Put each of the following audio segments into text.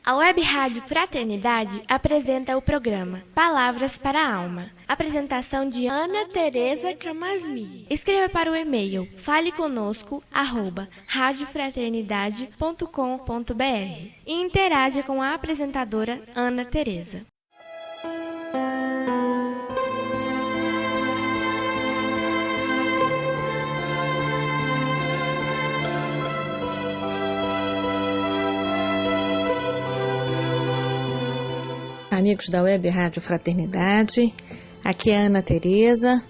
A Web Rádio Fraternidade apresenta o programa Palavras para a Alma. Apresentação de Ana Tereza Camasmi. Escreva para o e-mail faleconosco@radiofraternidade.com.br e interaja com a apresentadora Ana Tereza. Amigos da Web Rádio Fraternidade, aqui é a Ana Tereza.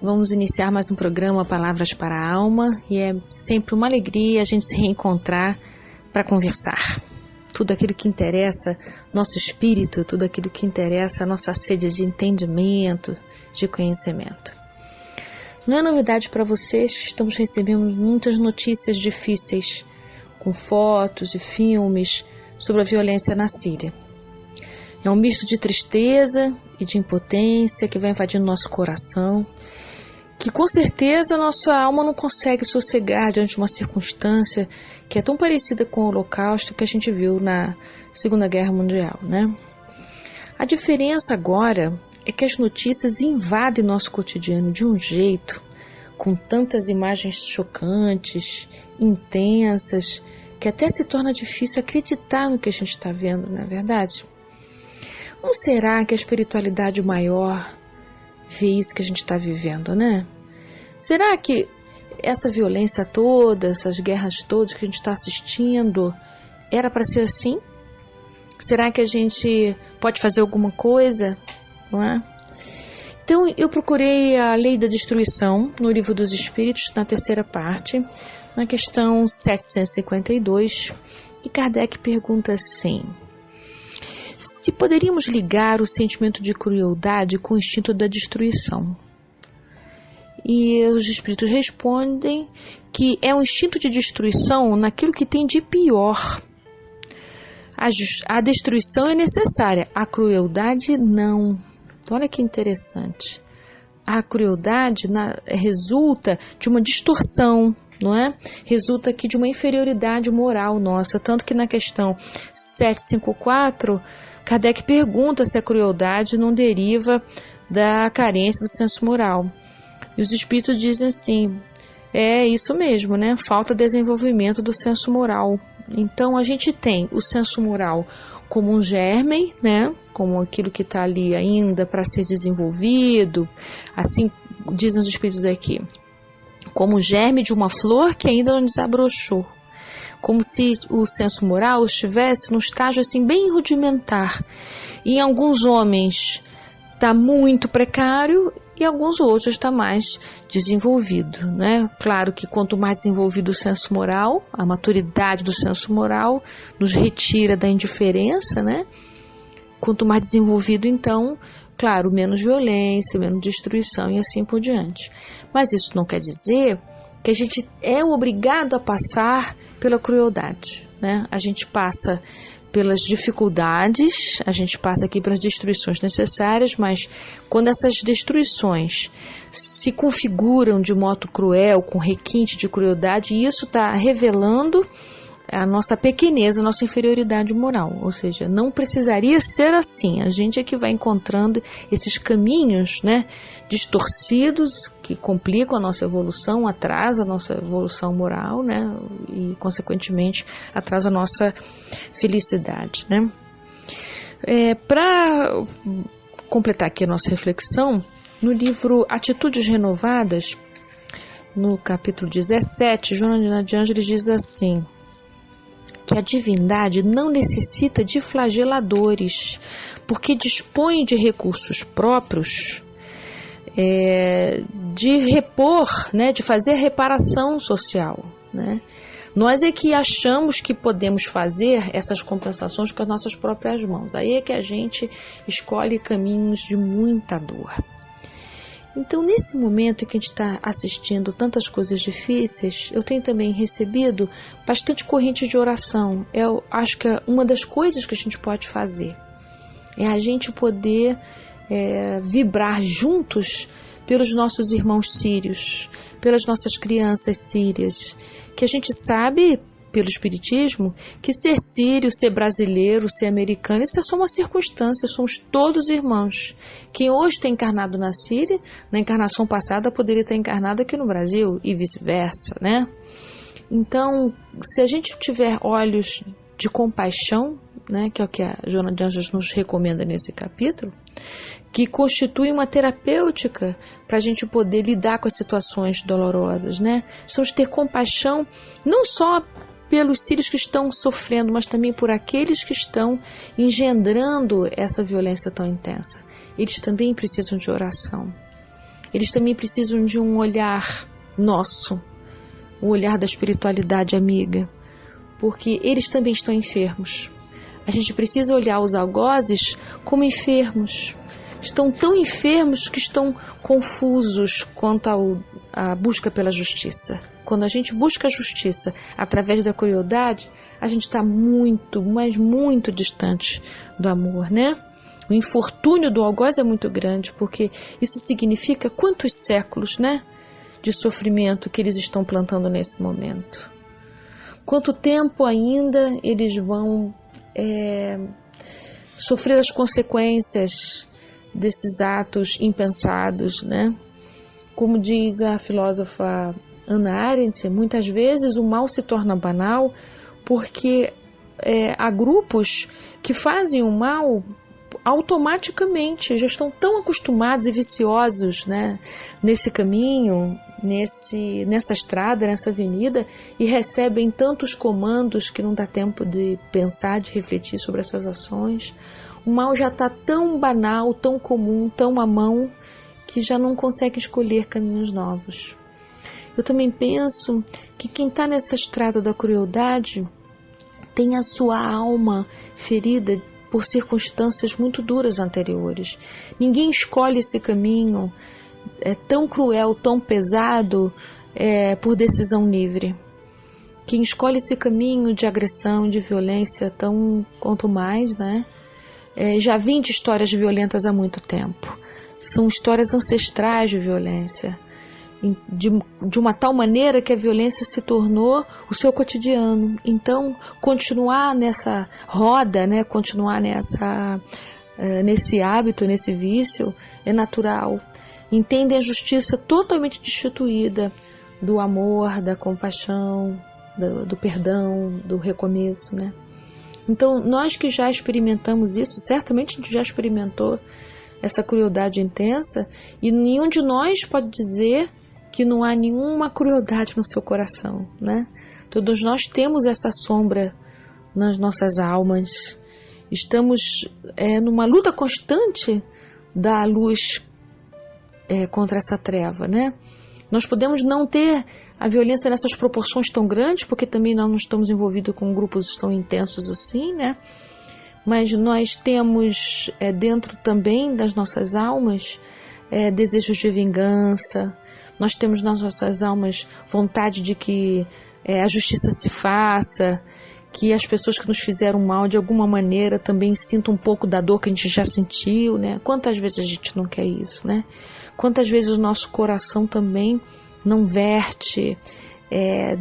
Vamos iniciar mais um programa Palavras para a Alma e é sempre uma alegria a gente se reencontrar para conversar. Tudo aquilo que interessa nosso espírito, tudo aquilo que interessa a nossa sede de entendimento, de conhecimento. Não é novidade para vocês que estamos recebendo muitas notícias difíceis, com fotos e filmes sobre a violência na Síria. É um misto de tristeza e de impotência que vai invadindo nosso coração, que com certeza nossa alma não consegue sossegar diante de uma circunstância que é tão parecida com o Holocausto que a gente viu na Segunda Guerra Mundial, né? A diferença agora é que as notícias invadem nosso cotidiano de um jeito, com tantas imagens chocantes, intensas, que até se torna difícil acreditar no que a gente está vendo, não é verdade? Como será que a espiritualidade maior vê isso que a gente está vivendo, né? Será que essa violência toda, essas guerras todas que a gente está assistindo, era para ser assim? Será que a gente pode fazer alguma coisa? Não é? Então, eu procurei a Lei da Destruição no Livro dos Espíritos, na terceira parte, na questão 752, e Kardec pergunta assim: se poderíamos ligar o sentimento de crueldade com o instinto da destruição? E os espíritos respondem que é um instinto de destruição naquilo que tem de pior. A destruição é necessária, a crueldade não. Então, olha que interessante. A crueldade resulta de uma distorção, não é? Resulta aqui de uma inferioridade moral nossa, tanto que na questão 754, Kardec pergunta se a crueldade não deriva da carência do senso moral. E os espíritos dizem assim, é isso mesmo, né? Falta desenvolvimento do senso moral. Então a gente tem o senso moral como um germe, né? Como aquilo que está ali ainda para ser desenvolvido, assim dizem os espíritos aqui, como o germe de uma flor que ainda não desabrochou. Como se o senso moral estivesse num estágio assim bem rudimentar. E em alguns homens está muito precário e em alguns outros está mais desenvolvido, né? Claro que quanto mais desenvolvido o senso moral, a maturidade do senso moral nos retira da indiferença, né? Quanto mais desenvolvido, então, claro, menos violência, menos destruição e assim por diante. Mas isso não quer dizer que a gente é obrigado a passar pela crueldade, né? A gente passa pelas dificuldades, a gente passa aqui pelas destruições necessárias, mas quando essas destruições se configuram de modo cruel, com requinte de crueldade, isso está revelando a nossa pequeneza, a nossa inferioridade moral, ou seja, não precisaria ser assim. A gente é que vai encontrando esses caminhos, né, distorcidos que complicam a nossa evolução, atrasa a nossa evolução moral, né, e consequentemente atrasa a nossa felicidade, né. Para completar aqui a nossa reflexão, no livro Atitudes Renovadas, no capítulo 17, Joana de Ângeles diz assim, que a divindade não necessita de flageladores, porque dispõe de recursos próprios, de repor, né, de fazer reparação social, né? Nós é que achamos que podemos fazer essas compensações com as nossas próprias mãos. Aí é que a gente escolhe caminhos de muita dor. Então, nesse momento em que a gente está assistindo tantas coisas difíceis, eu tenho também recebido bastante corrente de oração. Eu acho que uma das coisas que a gente pode fazer é a gente poder vibrar juntos pelos nossos irmãos sírios, pelas nossas crianças sírias, que a gente sabe pelo Espiritismo que ser sírio, ser brasileiro, ser americano, isso é só uma circunstância, somos todos irmãos. Quem hoje está encarnado na Síria, na encarnação passada poderia estar encarnado aqui no Brasil e vice-versa, né? Então, se a gente tiver olhos de compaixão, né, que é o que a Joana de Anjos nos recomenda nesse capítulo, que constitui uma terapêutica para a gente poder lidar com as situações dolorosas, né? Precisamos ter compaixão não só pelos sírios que estão sofrendo, mas também por aqueles que estão engendrando essa violência tão intensa. Eles também precisam de oração. Eles também precisam de um olhar nosso, o olhar da espiritualidade amiga, porque eles também estão enfermos. A gente precisa olhar os algozes como enfermos. Estão tão enfermos que estão confusos quanto à busca pela justiça. Quando a gente busca a justiça através da crueldade, a gente está muito, mas muito distante do amor, né? O infortúnio do algoz é muito grande, porque isso significa quantos séculos, né, de sofrimento que eles estão plantando nesse momento. Quanto tempo ainda eles vão sofrer as consequências desses atos impensados, né? Como diz a filósofa Hannah Arendt, muitas vezes o mal se torna banal porque há grupos que fazem o mal automaticamente, já estão tão acostumados e viciosos, né, nesse caminho, nessa estrada, nessa avenida, e recebem tantos comandos que não dá tempo de pensar, de refletir sobre essas ações. O mal já está tão banal, tão comum, tão à mão, que já não consegue escolher caminhos novos. Eu também penso que quem está nessa estrada da crueldade tem a sua alma ferida por circunstâncias muito duras anteriores. Ninguém escolhe esse caminho tão cruel, tão pesado, por decisão livre. Quem escolhe esse caminho de agressão, de violência, tão quanto mais, né? Já vem de histórias violentas há muito tempo. São histórias ancestrais de violência, de uma tal maneira que a violência se tornou o seu cotidiano. Então, continuar nessa roda, né, continuar nesse hábito, nesse vício, é natural. Entendem a justiça totalmente destituída do amor, da compaixão, do perdão, do recomeço, né? Então, nós que já experimentamos isso, certamente a gente já experimentou essa crueldade intensa, e nenhum de nós pode dizer que não há nenhuma crueldade no seu coração, né? Todos nós temos essa sombra nas nossas almas. Estamos numa luta constante da luz contra essa treva, né? Nós podemos não ter a violência nessas proporções tão grandes, porque também nós não estamos envolvidos com grupos tão intensos assim, né? Mas nós temos dentro também das nossas almas desejos de vingança. Nós temos nas nossas almas vontade de que a justiça se faça, que as pessoas que nos fizeram mal de alguma maneira também sintam um pouco da dor que a gente já sentiu, né? Quantas vezes a gente não quer isso, né? Quantas vezes o nosso coração também não verte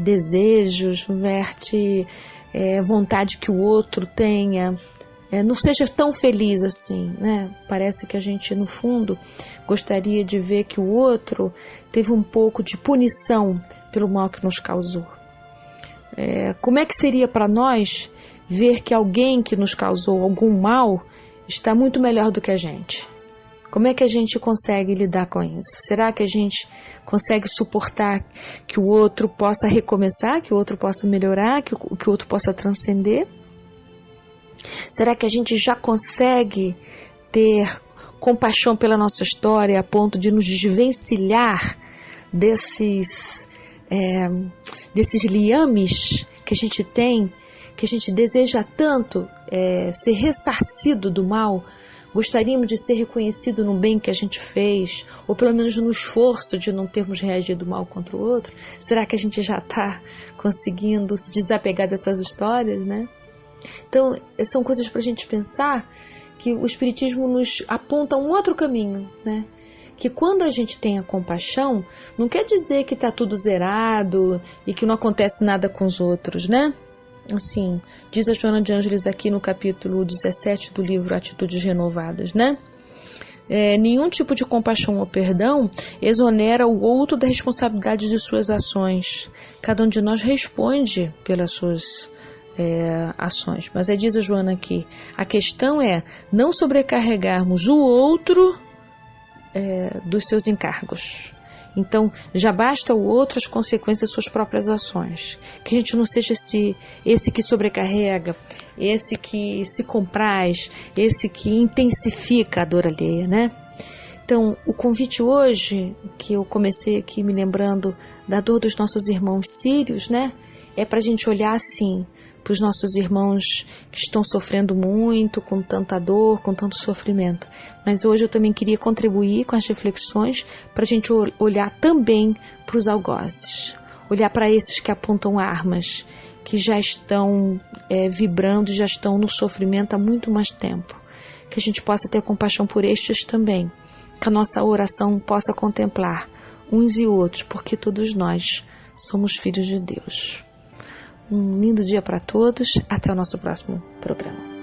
desejos, verte vontade que o outro tenha, não seja tão feliz assim, né? Parece que a gente, no fundo, gostaria de ver que o outro teve um pouco de punição pelo mal que nos causou. Como é que seria para nós ver que alguém que nos causou algum mal está muito melhor do que a gente? Como é que a gente consegue lidar com isso? Será que a gente consegue suportar que o outro possa recomeçar, que o outro possa melhorar, que o outro possa transcender? Será que a gente já consegue ter compaixão pela nossa história a ponto de nos desvencilhar desses liames que a gente tem, que a gente deseja tanto ser ressarcido do mal? Gostaríamos de ser reconhecido no bem que a gente fez, ou pelo menos no esforço de não termos reagido mal contra o outro? Será que a gente já está conseguindo se desapegar dessas histórias, né? Então, são coisas para a gente pensar, que o Espiritismo nos aponta um outro caminho, né? que quando a gente tem a compaixão, não quer dizer que está tudo zerado e que não acontece nada com os outros, né? Assim, diz a Joana de Ângeles aqui no capítulo 17 do livro Atitudes Renovadas, né? Nenhum tipo de compaixão ou perdão exonera o outro da responsabilidade de suas ações. Cada um de nós responde pelas suas ações. Mas diz a Joana aqui, a questão é não sobrecarregarmos o outro dos seus encargos. Então, já basta ao outro as consequências das suas próprias ações. Que a gente não seja esse que sobrecarrega, esse que se compraz, esse que intensifica a dor alheia, né? Então, o convite hoje, que eu comecei aqui me lembrando da dor dos nossos irmãos sírios, né? É para a gente olhar assim para os nossos irmãos que estão sofrendo muito, com tanta dor, com tanto sofrimento. Mas hoje eu também queria contribuir com as reflexões para a gente olhar também para os algozes. Olhar para esses que apontam armas, que já estão vibrando, já estão no sofrimento há muito mais tempo. Que a gente possa ter compaixão por estes também. Que a nossa oração possa contemplar uns e outros, porque todos nós somos filhos de Deus. Um lindo dia para todos. Até o nosso próximo programa.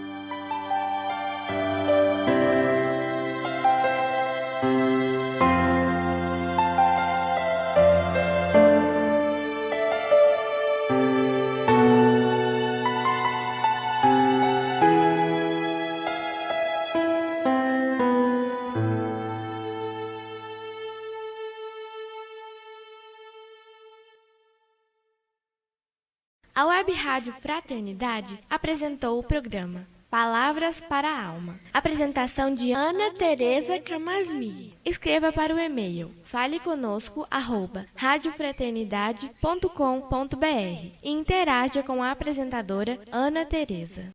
A Web Rádio Fraternidade apresentou o programa Palavras para a Alma. Apresentação de Ana Tereza Camasmi. Escreva para o e-mail faleconosco@radiofraternidade.com.br e interaja com a apresentadora Ana Tereza.